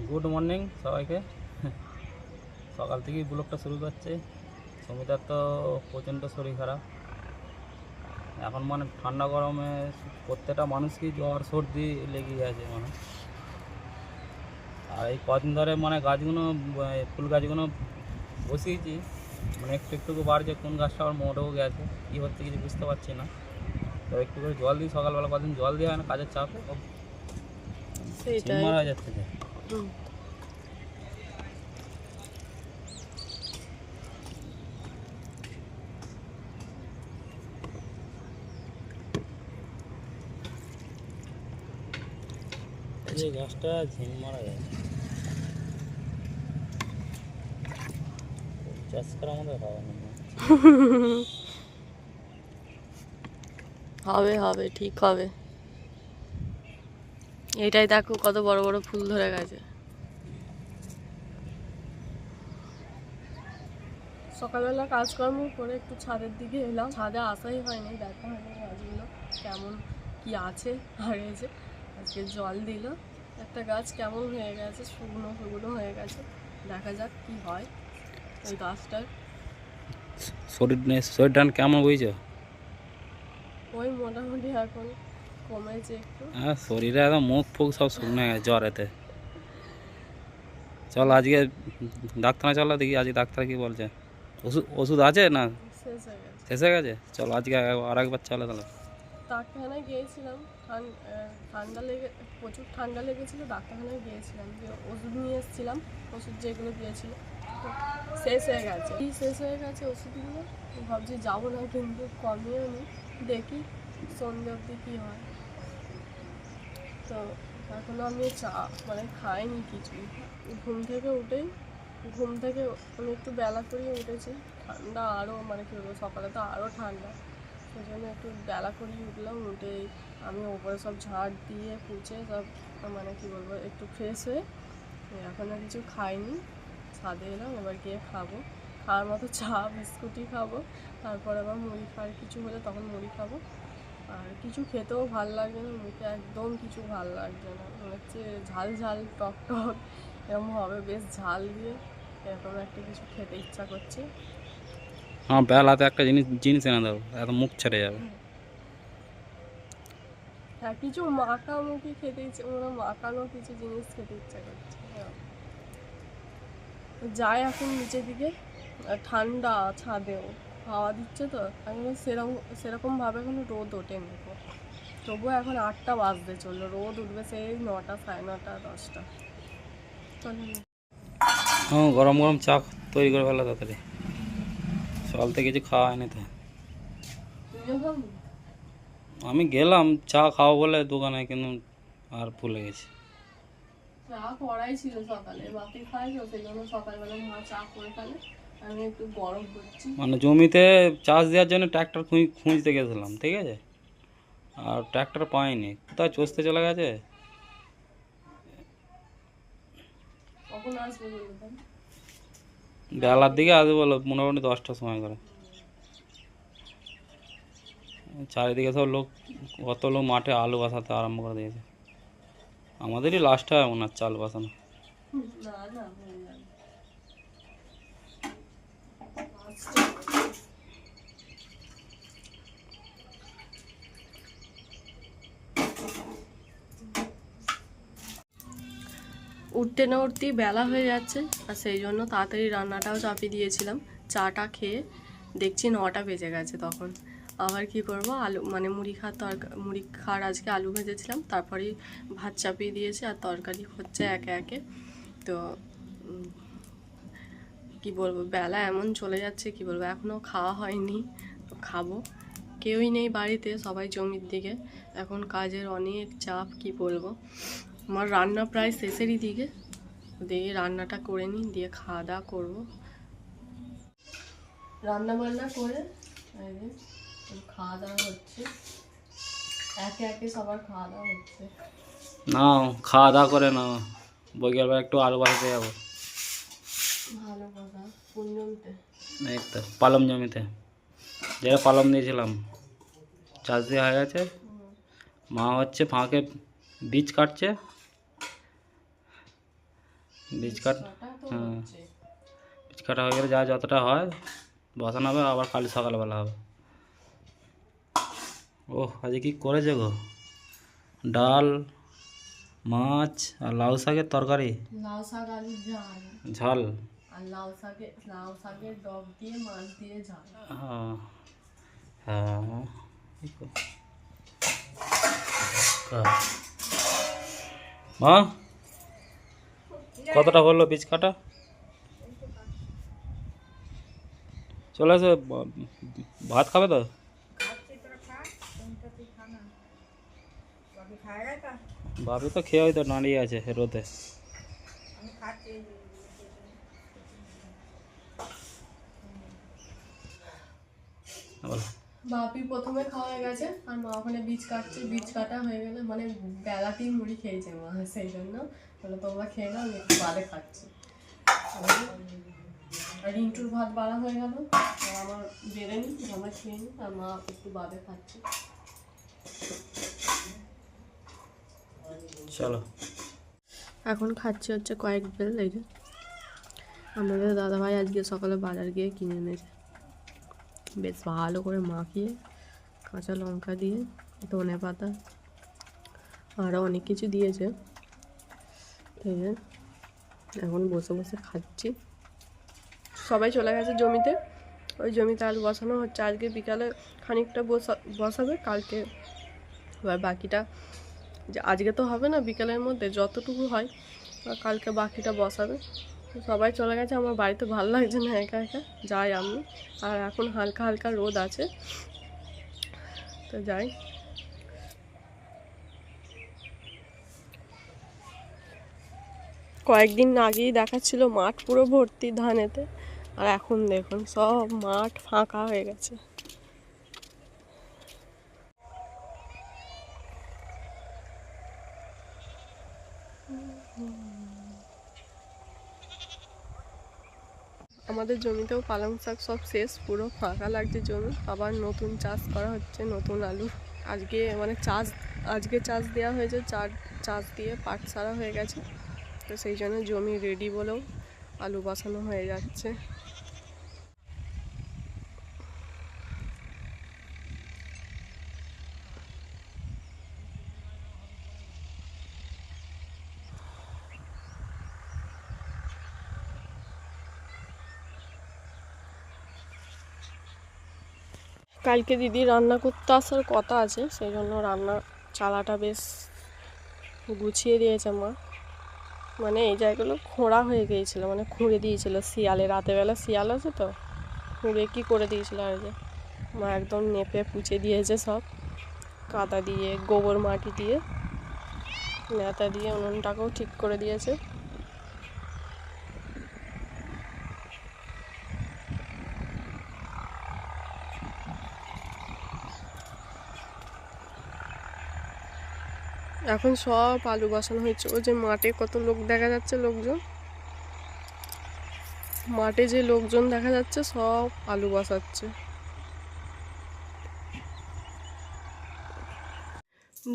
Good morning সবাইকে। সকাল থেকেই ব্লগটা শুরু করছে। সমিতার তো প্রচণ্ড শরীর খারাপ এখন, মানে ঠান্ডা গরমে প্রত্যেকটা মানুষকেই জ্বর সর্দি লেগেই আছে মানে। আর এই কদিন ধরে মানে গাছগুলো, ফুল গাছগুলো বসিয়েছি, মানে একটু একটু বাড়ছে, কোন গাছটা আবার মরেও গেছে, কী হচ্ছে কিছু বুঝতে পারছি না। তো একটু করে জল দিই সকালবেলা, কদিন জল দেওয়া হয় না, কাজের চাপে সেটাই। মারা যাচ্ছে যে। এই গাছটা ঝিম মারা গেছে, চাষ করা আমাদের হবে না। হবে হবে, ঠিক হবে। এটাই দেখো কত বড় বড় ফুল ধরে গেছে। সকালবেলা কাজকর্ম করে একটু ছাদের দিকে এলাম। ছাদে আসাই হয়নি, দেখা হয়নি গাছগুলো কেমন কি আছে আর এই যে আজকে জল দিল। একটা গাছ কেমন হয়ে গেছে, শুকনো শুকনো হয়ে গেছে, দেখা যাক কি হয় ওই গাছটার। শরীরটা কেমন বুঝছো? ওই মোটামুটি এখন কমেছে একটু। হ্যাঁ, শরীরে একদম মুখ ফুক সব শুকনো হয়ে গেছে জ্বরেতে। চল আজকে ডাক্তার চলো দেখি, আজকে ডাক্তার কি বলছে। ওষুধ ওষুধ আছে না শেষ হয়ে গেছে। শেষ হয়ে গেছে? চলো আজকে আর একবার চলো তাহলে। ডাক্তারখানায় গিয়েছিলাম, ঠান্ডা লেগে প্রচুর ঠান্ডা লেগেছিল। ডাক্তারখানায় গিয়েছিলাম, যে ওষুধ নিয়ে এসেছিলাম, ওষুধ যেগুলো দিয়েছিল শেষ হয়ে গেছে। কি শেষ হয়ে গেছে ওষুধগুলো, ভাবছি যাবো না, কিন্তু কমিয়েও নি, দেখি সন্ধ্যে অবধি কী হয়। তো এখনও আমি মানে খাইনি কিছুই। ঘুম থেকে আমি একটু বেলা করিয়ে উঠেছি। ঠান্ডা আরও, মানে কী বলবো, সকালে তো আরও ঠান্ডা, সেই জন্য একটু বেলা করিয়ে উঠলাম। উঠেই আমি ওপরে সব ঝাড় দিয়ে পুছে সব, মানে কী বলবো, একটু ফ্রেশ হয়ে এখনও কিছু খাইনি। ছাদে এলাম, এবার গিয়ে খাবো। খাওয়ার মতো চা বিস্কুটই খাবো, তারপর আবার মুড়ি খাওয়ার কিছু হলে তখন মুড়ি খাবো। আর কিছু খেতেও ভাল লাগছে না, মুখে একদম কিছু ভাল লাগছে না, মনে হচ্ছে ঝাল ঝাল টক টক এরকম হবে, বেশ ঝাল দিয়ে এরকম একটা কিছু খেতে ইচ্ছা করছে। আমার বেলাতে একটা জিনিস জিনিস এনে দাও, এত মুখ ছেড়ে যাবে। হ্যাঁ, কিছু মাখামুখি খেতে ইচ্ছে, মানে মাখানো কিছু জিনিস খেতে ইচ্ছা করছে। যাই এখন নিচের দিকে, ঠান্ডা ছাদেও হাওয়া দিচ্ছে, তো এখন সেরকমভাবে এখনো রোদ ওঠেনি। তবুও এখন 8টা বাজতে চললো, রোদ উঠবে সেই 9টা, সাড়ে 9টা, 10টা। হ্যাঁ, গরম গরম চা তৈরি করে ফেলো তাড়াতাড়ি, সকাল থেকে কিছু খাওয়া হয়নি তো। আমি গেলাম চা খাওয়া বলে দোকানে, কিন্তু আর ভুলে গেছি। চা করাই ছিল সকালে, বাপি খাই তো, সেই জন্য সকালবেলা মা চা করে ফেলে, আমি একটু গরম করছি। মানে জমিতে চাষ দেওয়ার জন্য ট্র্যাক্টর খুঁজতে গেছিলাম, ঠিক আছে, আর ট্র্যাক্টর পাইনি, কোথায় চষতে চলে গেছে। কখন আসবে বলতে? বেলার দিকে আসবে বলো, মোটামুটি 10টার সময় করে। চারিদিকে সব লোক, কত লোক মাঠে আলু বসাতে আরম্ভ করে দিয়েছে। আমাদেরই লাস্ট হয় মনে হচ্ছে আলু বসানো। না না, হয়ে যাবে। উঠতে না উঠতেই বেলা হয়ে যাচ্ছে, আর সেই জন্য তাড়াতাড়ি রান্নাটাও চাপিয়ে দিয়েছিলাম। চাটা খেয়ে দেখছি 9টা বেজে গেছে তখন। আবার কি করব, আলু মানে মুড়ি খাওয়ার আজকে আলু ভেজেছিলাম, তারপরেই ভাত চাপিয়ে দিয়েছি, আর তরকারি হচ্ছে একে একে। তো কি বলবো, বেলা এমন চলে যাচ্ছে, কি বলবো, এখনও খাওয়া হয়নি, তো খাবো। কেউই নেই বাড়িতে, সবাই জমির দিকে, এখন কাজের অনেক চাপ, কি বলবো। আমার রান্না প্রায় শেষেরই দিকে, দিয়ে রান্নাটা করে নিই, দিয়ে খাওয়া দাওয়া করবো। রান্না বান্না করে খাওয়া দাওয়া হচ্ছে, একে একে সবার খাওয়া দাওয়া হচ্ছে। না, খাওয়া দাওয়া করে না, বিকেলবেলা একটু আলু বাসাতে যাবো। ভালো কথা। কোন জমিতে? এই তো পালম জমিতে, যেটা পালম দিয়েছিলাম, চাষ দেওয়া হয়ে গেছে। মা হচ্ছে ফাঁকে বীজ কাটছে, বীজ কাট কাটা তো হ্যাঁ হচ্ছে। বীজ কাটা হয়ে গেলে যা যতটা হয় বসানো হবে, আবার কাল সকালবেলা হবে। ওহ আজকে কী করেছে গো? ডাল, মাছ আর লাউ শাকের তরকারি, লাউ শাক আলুর ঝাল, ঝাল। আর লাউ শাকের ডগ দিয়ে মাছ দিয়ে ঝাল। হ্যাঁ হ্যাঁ মা কতটা হলো বীজ কাটা? চলে আসো, ভাত খাবে তো? ভাবি তো খেয়ে হয়তো দাঁড়িয়ে আছে রোদে। বলো। বাপি প্রথমে খাওয়া হয়ে গেছে, আর মা ওখানে বীজ কাটছে। বীজ কাটা হয়ে গেলে মানে বেলাতেই মুড়ি খেয়েছে মা, সেই জন্য বলে তোমরা খেয়ে নাও, আমি একটু বাদে খাচ্ছি। আর রিন্টুর ভাত বাড়া হয়ে গেল, আর আমার বেড়েনি, আমরা খেয়ে নিই, আর মা একটু বাদে খাচ্ছে। চলো এখন খাচ্ছি হচ্ছে কয়েক বেল। এই যে আমাদের দাদাভাই আজকে সকালে বাজার গিয়ে কিনে এনেছে, বেশ ভালো করে মাখিয়ে কাঁচা লঙ্কা দিয়ে, ধনে পাতা, আরও অনেক কিছু দিয়েছে। এই যে এখন বসে বসে খাচ্ছি। সবাই চলে গেছে জমিতে, ওই জমিতে আলু বসানো হচ্ছে। আজকে বিকালে খানিকটা বসাবে, কালকে এবার বাকিটা, যে আজকে তো হবে না, বিকালের মধ্যে যতটুকু হয় কালকে বাকিটা বসাবে। সবাই চলে গেছে, আমার বাড়িতে ভালো লাগছে না একা একা, যাই আমি। আর এখন হালকা হালকা রোদ আছে, তো যাই। কয়েকদিন আগেই দেখাচ্ছিল মাঠ পুরো ভর্তি ধানেতে, আর এখন দেখুন সব মাঠ ফাঁকা হয়ে গেছে। আমাদের জমিতেও পালং শাক সব শেষ, পুরো ফাঁকা লাগছে জমি। আবার নতুন চাষ করা হচ্ছে, নতুন আলু। আজকে মানে আজকে চাষ দেওয়া হয়েছে, চাষ দিয়ে পাট সারা হয়ে গেছে, তো সেই জন্য জমি রেডি বলেও আলু বসানো হয়ে যাচ্ছে। কালকে দিদি রান্না করতে আসার কথা আছে, সেই জন্য রান্না চালাটা বেশ গুছিয়ে দিয়েছে মা। মানে এই জায়গাগুলো খোঁড়া হয়ে গিয়েছিলো, মানে খুঁড়ে দিয়েছিল শিয়ালে, রাতেরবেলা শিয়াল আছে তো, খুঁড়ে কি করে দিয়েছিল। আর যে মা একদম নেপে পুঁছে দিয়েছে সব, কাদা দিয়ে, গোবর মাটি দিয়ে, নেতা দিয়ে উনুনটাকেও ঠিক করে দিয়েছে। এখন সব আলু বসানো হয়েছে। ও যে মাঠে কত লোক দেখা যাচ্ছে, মাঠে যে লোকজন দেখা যাচ্ছে সব আলু বসাচ্ছে।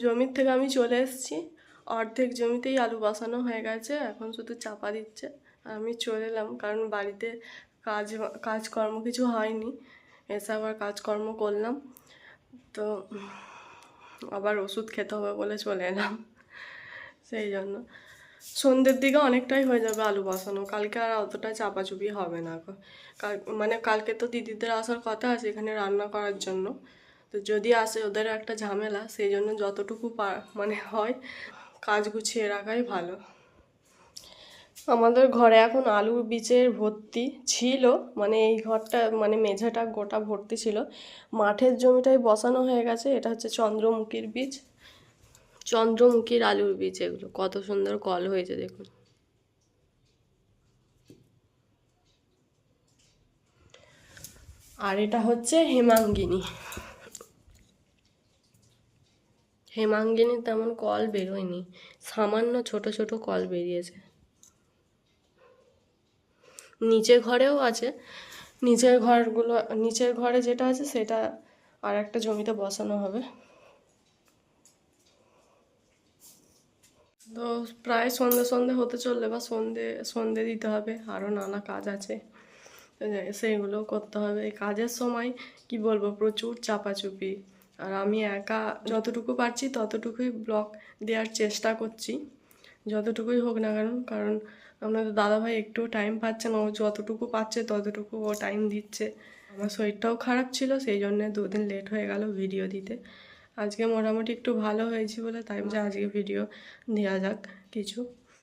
জমির থেকে আমি চলে এসেছি, অর্ধেক জমিতেই আলু বসানো হয়ে গেছে, এখন শুধু চাপা দিচ্ছে। আর আমি চলে এলাম, কারণ বাড়িতে কাজকর্ম কিছু হয়নি, এসে আবার কাজকর্ম করলাম, তো আবার ওষুধ খেতে হবে বলে চলে এলাম। সেই জন্য সন্ধ্যের দিকে অনেকটাই হয়ে যাবে আলু বসানো, কালকে আর অতটা চাপাচুপি হবে না। মানে কালকে তো দিদিদের আসার কথা আছে এখানে রান্না করার জন্য, তো যদি আসে ওদের একটা ঝামেলা, সেই জন্য যতটুকু মানে হয় কাজ গুছিয়ে রাখাই ভালো। আমাদের ঘরে এখন আলুর বীজের ভর্তি ছিল, মানে এই ঘরটা মানে মেঝেটা গোটা ভর্তি ছিল। মাঠের জমিটাই বসানো হয়ে গেছে। এটা হচ্ছে চন্দ্রমুখীর বীজ, চন্দ্রমুখীর আলুর বীজ। এগুলো কত সুন্দর কল হয়েছে দেখুন। আর এটা হচ্ছে হেমাঙ্গিনী। হেমাঙ্গিনীর তেমন কল বেরোয়নি, সামান্য ছোট ছোট কল বেরিয়েছে। নিচের ঘরেও আছে, নিচের ঘরে যেটা আছে সেটা আর একটা জমিতে বসানো হবে। তো প্রায় সন্ধে সন্ধে হতে চললে বা সন্ধে দিতে হবে, আরও নানা কাজ আছে, তো সেইগুলো করতে হবে। এই কাজের সময় কি বলবো, প্রচুর চাপাচুপি। আর আমি একা যতটুকু পারছি ততটুকুই ব্লগ দেওয়ার চেষ্টা করছি, যতটুকুই হোক না কেন। কারণ আপনাদের দাদাভাই একটুও টাইম পাচ্ছে না, ও যতটুকু পাচ্ছে ততটুকু ও টাইম দিচ্ছে। আমার শরীরটাও খারাপ ছিল, সেই জন্যে 2 দিন লেট হয়ে গেল ভিডিও দিতে। আজকে মোটামুটি একটু ভালো হয়েছি বলে তাই যে আজকে ভিডিও দেওয়া যাক কিছু।